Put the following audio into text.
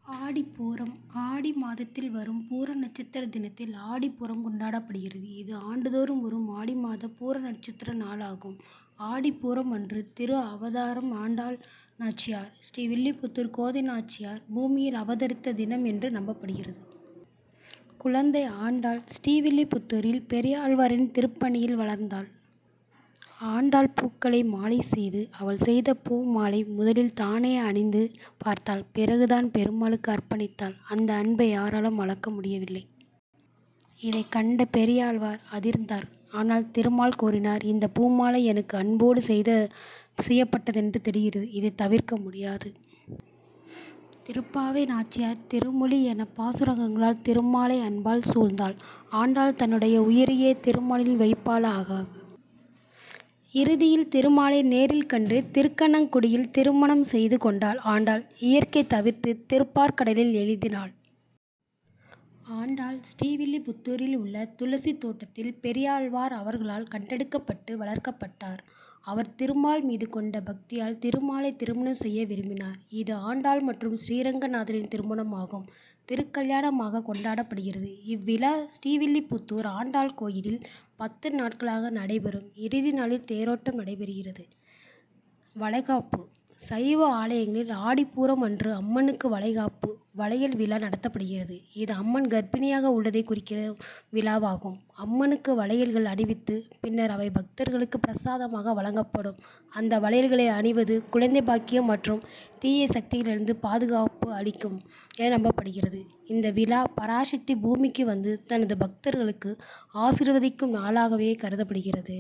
ஆடிப்பூரம் ஆடி மாதத்தில் வரும் பூர நட்சத்திர தினத்தில் ஆடிப்பூரம் கொண்டாடப்படுகிறது. இது ஆண்டுதோறும் வரும் ஆடி மாத பூர நட்சத்திர நாளாகும். ஆடிப்பூரம் அன்று திரு அவதாரம் ஆண்டாள் நாச்சியார் ஸ்ரீவில்லிபுத்தூர் கோதை நாச்சியார் பூமியில் அவதரித்த தினம் என்று நம்பப்படுகிறது. குழந்தை ஆண்டாள் ஸ்ரீவில்லிபுத்தூரில் பெரியாழ்வாரின் திருப்பணியில் வளர்ந்தாள். ஆண்டாள் பூக்களை மாலை செய்து அவள் செய்த பூ மாலை முதலில் தானே அணிந்து பார்த்தாள். பிறகுதான் பெருமாளுக்கு அர்ப்பணித்தாள். அந்த அன்பை யாராலும் அளக்க முடியவில்லை. இதை கண்ட பெரியாழ்வார் அதிர்ந்தார். ஆனால் திருமால் கூறினார், இந்த பூமாலை எனக்கு அன்போடு செய்யப்பட்டதென்று தெரிகிறது. இதை தவிர்க்க முடியாது. திருப்பாவை நாச்சியார் திருமொழி என பாசுரங்களால் திருமாலை அன்பால் சூழ்ந்தாள். ஆண்டாள் தன்னுடைய உயிரையே திருமாலில் வைப்பாளாக. இறுதியில் திருமாலை நேரில் கண்டு திருக்கண்ணங்குடியில் திருமணம் செய்து கொண்டாள். ஆண்டாள் இயற்கை தவிர்த்து திருப்பாற்கடலில் எழுதினாள். ஆண்டாள் ஸ்ரீவில்லிபுத்தூரில் உள்ள துளசி தோட்டத்தில் பெரியாழ்வார் அவர்களால் கண்டெடுக்கப்பட்டு வளர்க்கப்பட்டார். அவர் திருமால் மீது கொண்ட பக்தியால் திருமாலை திருமணம் செய்ய விரும்பினார். இது ஆண்டாள் மற்றும் ஸ்ரீரங்கநாதரின் திருமணம் ஆகும். திருக்கல்யாணமாக கொண்டாடப்படுகிறது. இவ்விழா ஸ்ரீவில்லிபுத்தூர் ஆண்டாள் கோயிலில் 10 நாட்களாக நடைபெறும். இறுதி நாளில் தேரோட்டம் நடைபெறுகிறது. வளைகாப்பு சைவ ஆலயங்களில் ஆடிப்பூரம் அன்று அம்மனுக்கு வளைகாப்பு வளையல் விழா நடத்தப்படுகிறது. இது அம்மன் கர்ப்பிணியாக உள்ளதை குறிக்கிற விழாவாகும். அம்மனுக்கு வளையல்கள் அணிவித்து பின்னர் அவை பக்தர்களுக்கு பிரசாதமாக வழங்கப்படும். அந்த வளையல்களை அணிவது குழந்தை பாக்கியம் மற்றும் தீய சக்திகளிலிருந்து பாதுகாப்பு அளிக்கும் என நம்பப்படுகிறது. இந்த விழா பராசக்தி பூமிக்கு வந்து தனது பக்தர்களுக்கு ஆசீர்வதிக்கும் நாளாகவே கருதப்படுகிறது.